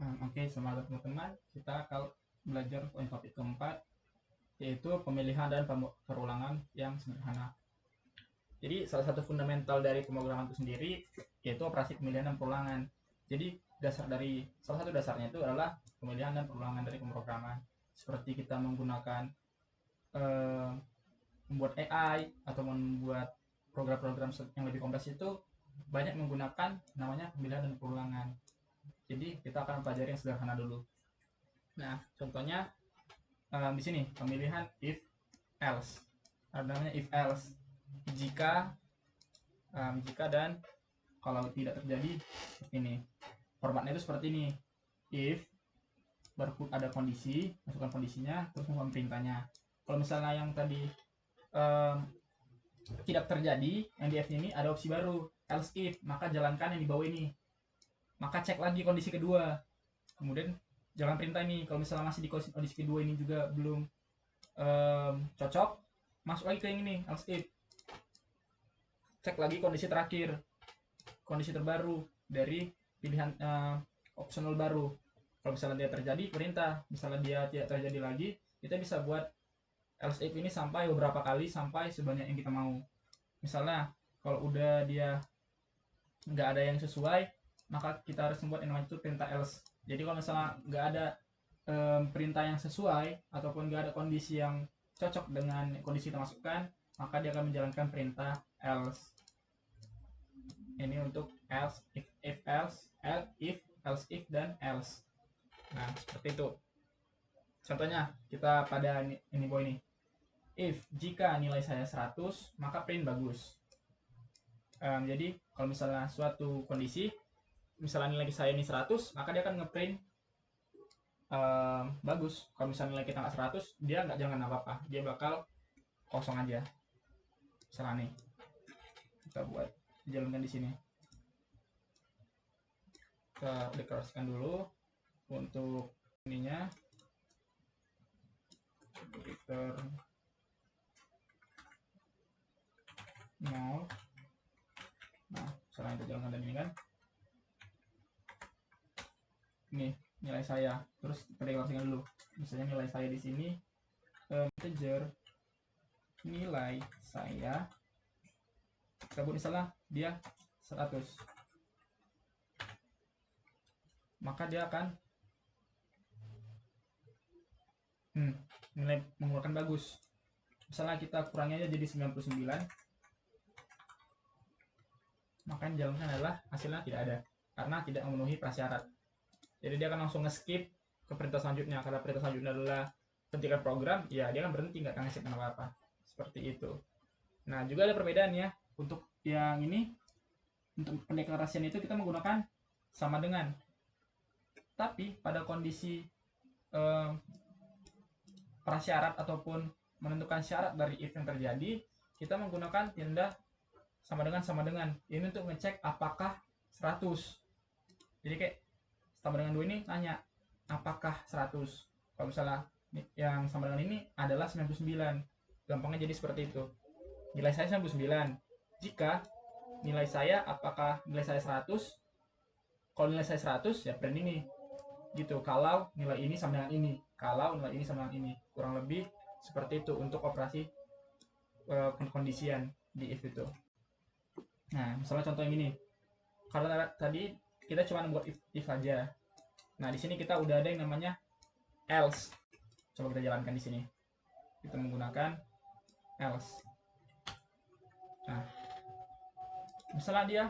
Oke, selamat teman-teman. Kita akan belajar topik keempat, yaitu pemilihan dan perulangan yang sederhana. Jadi, salah satu fundamental dari pemrograman itu sendiri yaitu operasi pemilihan dan perulangan. Jadi, salah satu dasarnya itu adalah pemilihan dan perulangan dari pemrograman. Seperti kita menggunakan membuat AI atau membuat program-program yang lebih kompleks itu banyak menggunakan namanya pemilihan dan perulangan. Jadi kita akan pelajari yang sederhana dulu. Nah, contohnya di sini pemilihan if else. Ada namanya if else. Jika dan kalau tidak terjadi seperti ini. Formatnya itu seperti ini. If baru ada kondisi, masukkan kondisinya, terus masukkan perintahnya. Kalau misalnya yang tadi tidak terjadi, yang di F ini ada opsi baru, else if, maka jalankan yang di bawah ini. Maka cek lagi kondisi kedua, kemudian jalan perintah ini. Kalau misalnya masih di kondisi kedua ini juga belum cocok, masuk lagi ke yang ini, else if. Cek lagi kondisi terakhir, kondisi terbaru dari pilihan optional baru. Kalau misalnya dia terjadi, perintah. Misalnya dia tidak terjadi lagi, kita bisa buat else if ini sampai beberapa kali, sampai sebanyak yang kita mau. Misalnya kalau udah dia nggak ada yang sesuai, maka kita harus membuat yang namanya itu perintah else. Jadi kalau misalnya nggak ada perintah yang sesuai ataupun nggak ada kondisi yang cocok dengan kondisi kita masukkan, maka dia akan menjalankan perintah else. Ini untuk else, if else, else if, dan else. Nah, seperti itu. Contohnya kita pada ini boy ini. If jika nilai saya 100, maka print bagus. Jadi kalau misalnya suatu kondisi, misalnya nilai saya ini 100, maka dia akan ngeprint bagus. Kalau misalnya nilai kita nggak 100, dia nggak jangan apa-apa, dia bakal kosong aja. Misalnya nih, kita buat jalankan di sini. Kita deklarasikan dulu untuk ininya, return 0. Nah, misalnya kita jalankan dan ini kan, ini nilai saya, terus kita deklarasikan dulu. Misalnya nilai saya di sini integer nilai saya, kita buat misalnya dia 100, maka dia akan nilai mengeluarkan bagus. Misalnya kita kurangi aja jadi 99, maka yang dijalankan adalah hasilnya tidak ada karena tidak memenuhi prasyarat. Jadi dia akan langsung nge-skip ke perintah selanjutnya. Karena perintah selanjutnya adalah hentikan program, ya dia akan berhenti, nggak akan ngasih apa-apa. Seperti itu. Nah, juga ada perbedaan ya. Untuk yang ini, untuk pendeklarasian itu kita menggunakan sama dengan. Tapi pada kondisi prasyarat ataupun menentukan syarat dari if yang terjadi, kita menggunakan tanda sama dengan. Ini untuk ngecek apakah 100. Jadi kayak sama dengan 2 ini tanya apakah 100. Kalau misalnya yang sama dengan ini adalah 99. Gampangnya jadi seperti itu. Nilai saya 99. Jika nilai saya apakah nilai saya 100? Kalau nilai saya 100 ya print ini. Gitu. Kalau nilai ini sama dengan ini. Kalau nilai ini sama dengan ini. Kurang lebih seperti itu untuk operasi pengkondisian di if itu. Nah, misalnya contoh yang ini. Karena tadi kita cuma membuat if saja. Nah, di sini kita udah ada yang namanya else. Coba kita jalankan di sini. Kita menggunakan else. Nah, misalnya dia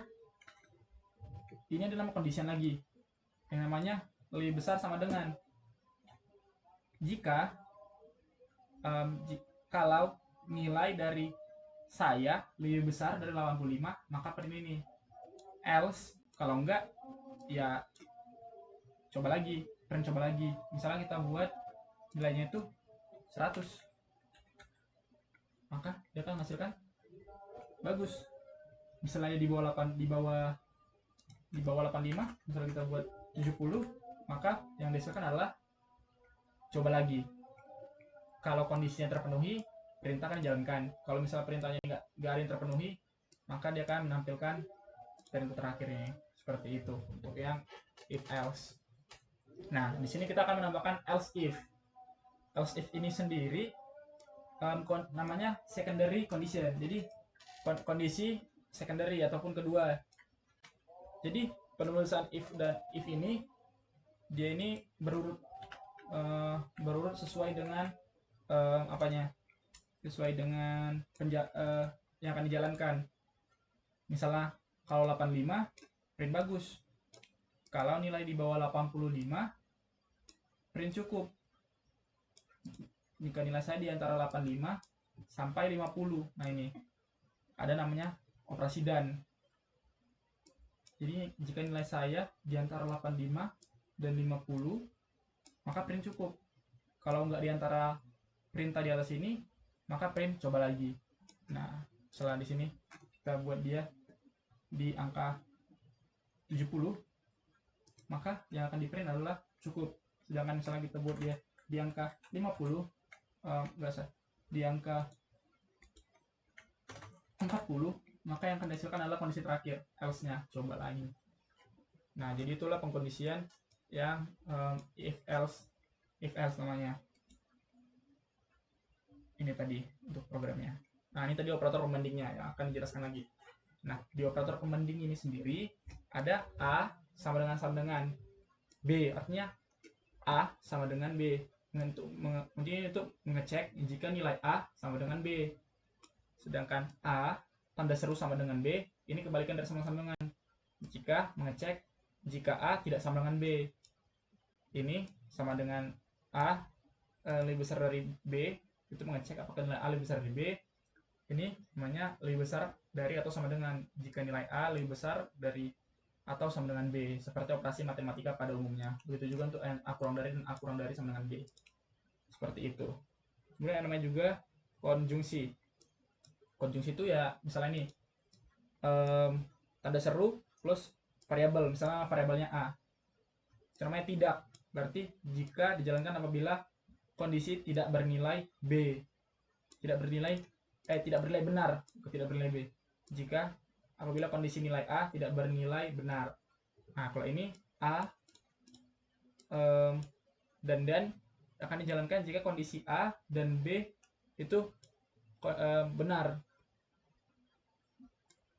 ini ada nama condition lagi. Yang namanya lebih besar sama dengan. Jika kalau nilai dari saya lebih besar dari 85, maka print ini. Else kalau enggak ya coba lagi, print coba lagi. Misalnya kita buat nilainya itu 100, maka dia akan menghasilkan bagus. Misalnya di bawah 85, misalnya kita buat 70, maka yang dihasilkan adalah coba lagi. Kalau kondisinya terpenuhi, perintah akan dijalankan. Kalau misalnya perintahnya nggak ada yang terpenuhi, maka dia akan menampilkan perintah terakhirnya. Seperti itu untuk yang if else. Nah, di sini kita akan menambahkan else if. Else if ini sendiri namanya secondary condition. Jadi kondisi secondary ataupun kedua. Jadi penulisan if dan if ini dia ini berurut sesuai dengan apanya? Sesuai dengan yang akan dijalankan. Misalnya kalau 85 print bagus. Kalau nilai di bawah 85 print cukup. Jika nilai saya di antara 85 sampai 50. Nah, ini ada namanya operasi dan. Jadi jika nilai saya di antara 85 dan 50, maka print cukup. Kalau nggak di antara perintah di atas ini, maka print coba lagi. Nah, setelah di sini kita buat dia di angka 70, maka yang akan di print adalah cukup. Sedangkan misalnya kita buat dia di angka 50, di angka 40, maka yang akan dihasilkan adalah kondisi terakhir, else-nya, coba lagi. Nah, jadi itulah pengkondisian yang if else namanya. Ini tadi untuk programnya. Nah, ini tadi operator pembandingnya yang akan dijelaskan lagi. Nah, di operator pembanding ini sendiri ada A sama dengan B, artinya A sama dengan B. Untuk mengecek jika nilai A sama dengan B. Sedangkan A tanda seru sama dengan B, ini kebalikan dari sama dengan. Jika mengecek jika A tidak sama dengan B, ini sama dengan A lebih besar dari B, itu mengecek apakah nilai A lebih besar dari B. Ini namanya lebih besar dari atau sama dengan. Jika nilai A lebih besar dari atau sama dengan B, seperti operasi matematika pada umumnya. Begitu juga untuk A kurang dari dan A kurang dari sama dengan B. Seperti itu. Kemudian yang namanya juga konjungsi. Konjungsi itu ya misalnya ini tanda seru plus variabel, misalnya variabelnya A. Itu namanya tidak. Berarti jika dijalankan apabila kondisi tidak bernilai B. Tidak bernilai benar, tidak bernilai B. Jika apabila kondisi nilai A tidak bernilai benar. Nah, kalau ini A dan akan dijalankan jika kondisi A dan B itu benar.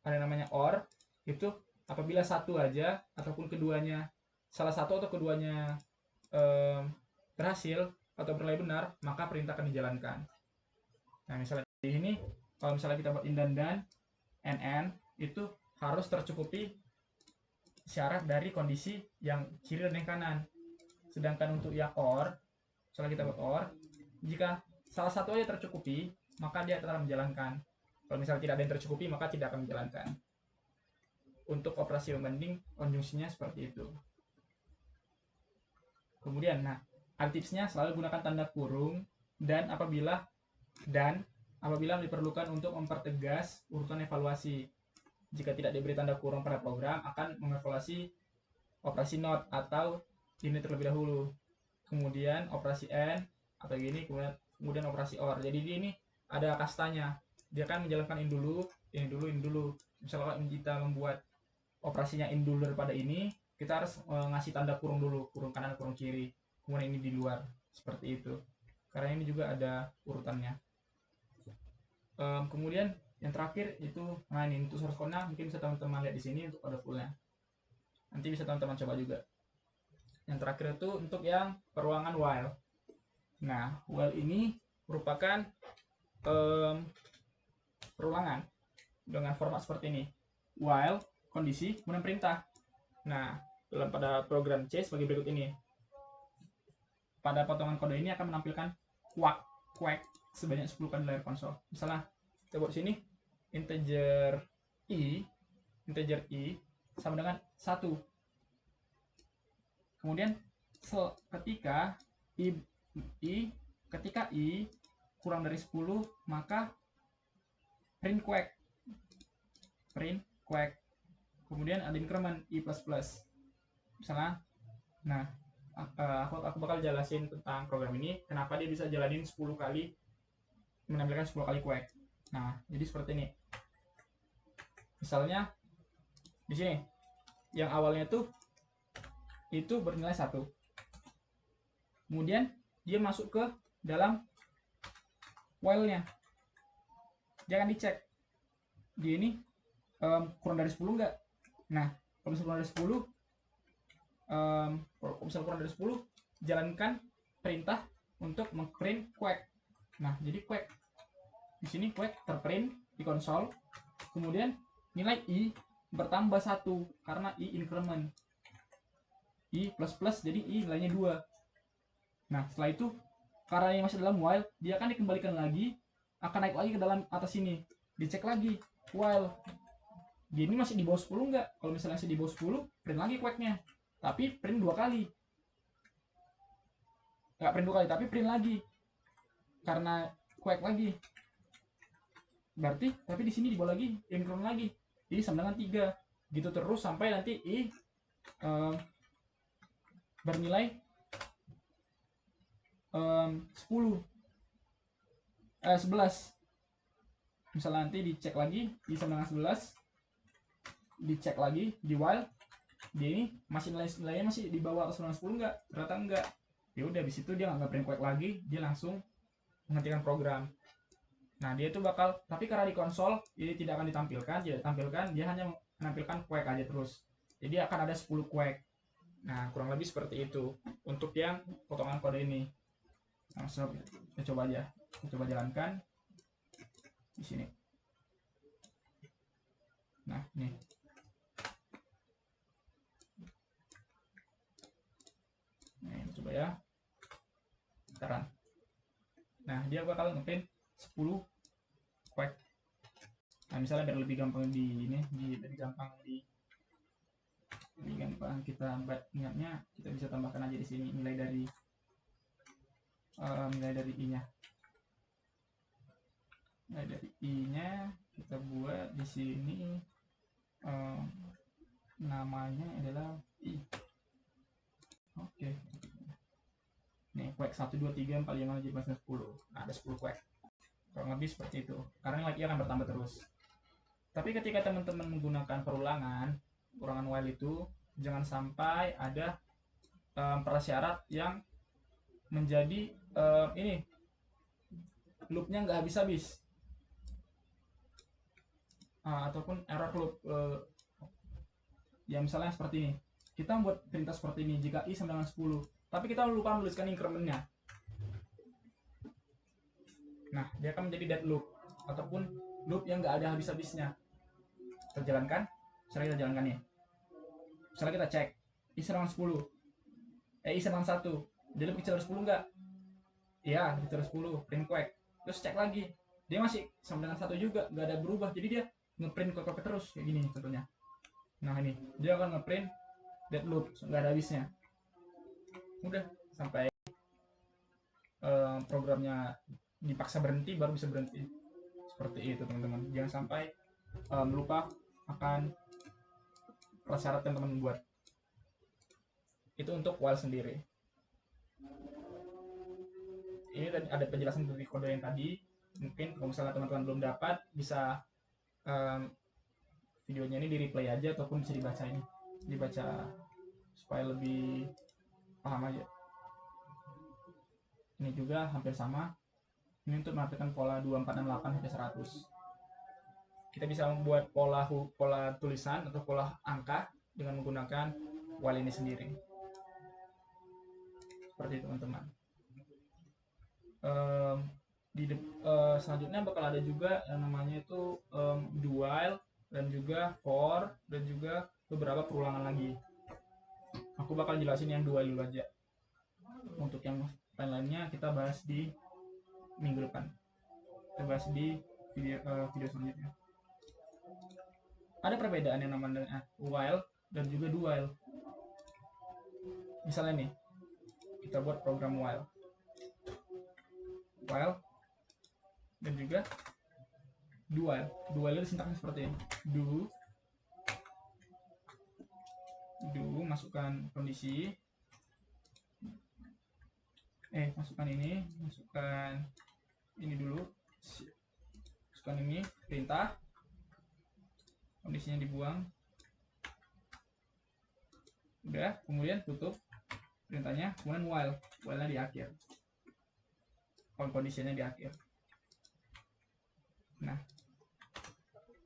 Ada namanya OR, itu apabila satu aja ataupun keduanya, salah satu atau keduanya berhasil atau bernilai benar, maka perintah akan dijalankan. Nah, misalnya di sini kalau misalnya kita buat indan dan NN itu harus tercukupi syarat dari kondisi yang kiri dan yang kanan. Sedangkan untuk yang OR, misalnya kita buat OR, jika salah satu aja tercukupi, maka dia akan menjalankan. Kalau misalnya tidak ada yang tercukupi, maka tidak akan menjalankan. Untuk operasi pembanding, konjungsinya seperti itu. Kemudian, nah, tipsnya selalu gunakan tanda kurung dan apabila diperlukan untuk mempertegas urutan evaluasi. Jika tidak diberi tanda kurung pada program, akan mengevaluasi operasi not atau ini terlebih dahulu. Kemudian operasi and atau gini, kemudian operasi or. Jadi ini ada kastanya. Dia kan menjalankan ini dulu. Misalnya kita membuat operasinya in dulu daripada ini, kita harus ngasih tanda kurung dulu, kurung kanan, kurung kiri. Kemudian ini di luar, seperti itu. Karena ini juga ada urutannya. Kemudian yang terakhir itu, nah ini untuk source code-nya mungkin bisa teman-teman lihat di sini untuk kode full-nya. Nanti bisa teman-teman coba juga. Yang terakhir itu untuk yang peruangan while. Nah, while ini merupakan perulangan dengan format seperti ini. While, kondisi, kemudian perintah. Nah, pada program C sebagai berikut ini. Pada potongan kode ini akan menampilkan quack sebanyak 10 kali di layar konsol. Misalnya, kita buat sini integer i sama dengan 1. Kemudian ketika i kurang dari 10, maka print quack. Kemudian ada increment i++. Misalnya, nah, aku bakal jelasin tentang program ini, kenapa dia bisa jalanin 10 kali, menampilkan 10 kali quack. Nah, jadi seperti ini. Misalnya di sini yang awalnya itu bernilai 1. kemudian dia masuk ke dalam while-nya. Jangan dicek dia ini kurang dari 10 enggak. Nah, kalau misalnya kurang dari 10, kalau misalnya kurang dari 10, jalankan perintah untuk mengprint quack. Nah, jadi quack di sini quack terprint di konsol, kemudian nilai i bertambah 1 karena i increment, i plus plus, jadi i nilainya 2. Nah, setelah itu karena yang masih dalam while, dia akan dikembalikan lagi, akan naik lagi ke dalam atas sini, dicek lagi while dia ini masih di bawah 10 enggak. Kalau misalnya masih di bawah 10, print lagi quacknya, tapi print 2 kali, nggak print 2 kali tapi print lagi karena quack lagi, berarti tapi di sini di bawah lagi increment lagi, jadi sama dengan 3 gitu terus sampai nanti i bernilai 11. Misalnya nanti dicek lagi i sama dengan 11, dicek lagi di while dia ini masih nilainya masih di bawah atau 10 enggak, ternyata enggak, ya udah habis itu dia nggak print quack lagi, dia langsung menghentikan program. Nah, dia itu bakal, tapi karena di konsol ini tidak akan ditampilkan, dia hanya menampilkan quack aja terus, jadi akan ada 10 quack. Nah, kurang lebih seperti itu untuk yang potongan kode ini. Nah, kita coba aja, kita coba jalankan di sini. Nah, nih. Nah, coba ya. Sekarang. Nah, dia bakal ngeprint 10 quack. Nah, misalnya biar lebih gampang lebih gampang kita ingatnya, kita bisa tambahkan aja di sini nilai dari i-nya. Nilai dari i-nya kita buat di sini, namanya adalah i. Oke. Nih, quack 1 2 3 4 5 6 7 10. Nah, ada 10 quack. Kurang lebih seperti itu. Karena lagi akan bertambah terus. Tapi ketika teman-teman menggunakan perulangan while itu, jangan sampai ada prasyarat yang menjadi ini loopnya nggak habis-habis, ataupun error loop. Ya misalnya seperti ini, kita membuat perintah seperti ini, jika i sama dengan 10, tapi kita lupa menuliskan incrementnya. Nah, dia akan menjadi dead loop ataupun loop yang nggak ada habis-habisnya. Kita jalankan, misalnya kita jalankan nih, misalnya kita cek i sama 10, i sama 1, dia lebih kecil dari 10 nggak? Iya, lebih kecil dari 10, print quack. Terus cek lagi, dia masih sama dengan 1 juga, nggak ada berubah, jadi dia ngeprint quack terus kayak gini contohnya. Nah, ini dia akan ngeprint dead loop, nggak ada habisnya. Udah sampai programnya dipaksa berhenti, baru bisa berhenti. Seperti itu teman-teman, jangan sampai lupa akan prasyarat yang teman buat. Itu untuk while sendiri. Ini ada penjelasan dari kode yang tadi. Mungkin kalau misalnya teman-teman belum dapat, bisa videonya ini di replay aja ataupun bisa dibaca supaya lebih paham aja. Ini juga hampir sama. Ini untuk menampilkan pola 2468 sampai 100. Kita bisa membuat pola tulisan atau pola angka dengan menggunakan while ini sendiri. Seperti itu teman-teman. Selanjutnya bakal ada juga yang namanya itu do while dan juga for dan juga beberapa perulangan lagi. Aku bakal jelasin yang do while dulu aja. Untuk yang lain-lainnya kita bahas di minggu depan. Kita bahas di video selanjutnya. Ada perbedaan yang namanya while dan juga do while. Misalnya nih, kita buat program while dan juga do while. Do while itu sintaksnya seperti ini. Do masukkan kondisi, masukkan ini dulu, masukkan ini perintah, kondisinya dibuang, udah, kemudian tutup perintahnya, kemudian while-nya di akhir, kondisinya di akhir. Nah,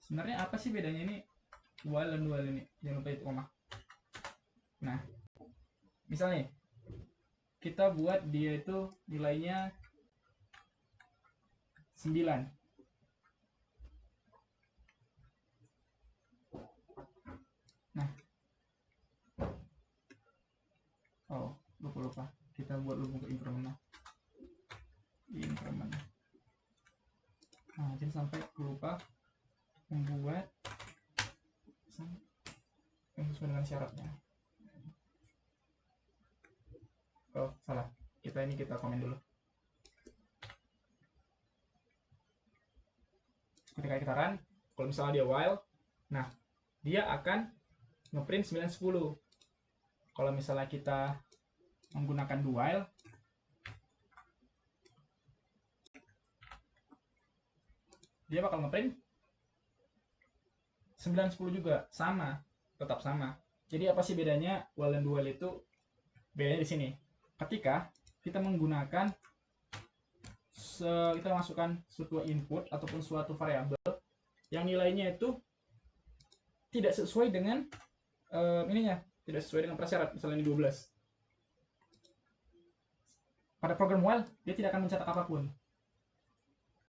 sebenarnya apa sih bedanya ini while dan while ini? Jangan lupa itu koma. Nah, misalnya kita buat dia itu nilainya 9. Nah, oh lupa kita buat lubang ke increment. Nah, jadi sampai lupa membuat yang sesuai dengan syaratnya. Oh salah, kita komen dulu. Ketika kita run, kalau misalnya dia while, nah dia akan ngeprint 910. Kalau misalnya kita menggunakan do while, dia bakal ngeprint 910 juga, sama, tetap sama. Jadi apa sih bedanya while dan do while itu? Bedanya di sini. Ketika kita menggunakan kita masukkan suatu input ataupun suatu variabel yang nilainya itu tidak sesuai dengan tidak sesuai dengan prasyarat, misalnya ini 12. Pada program while dia tidak akan mencetak apapun.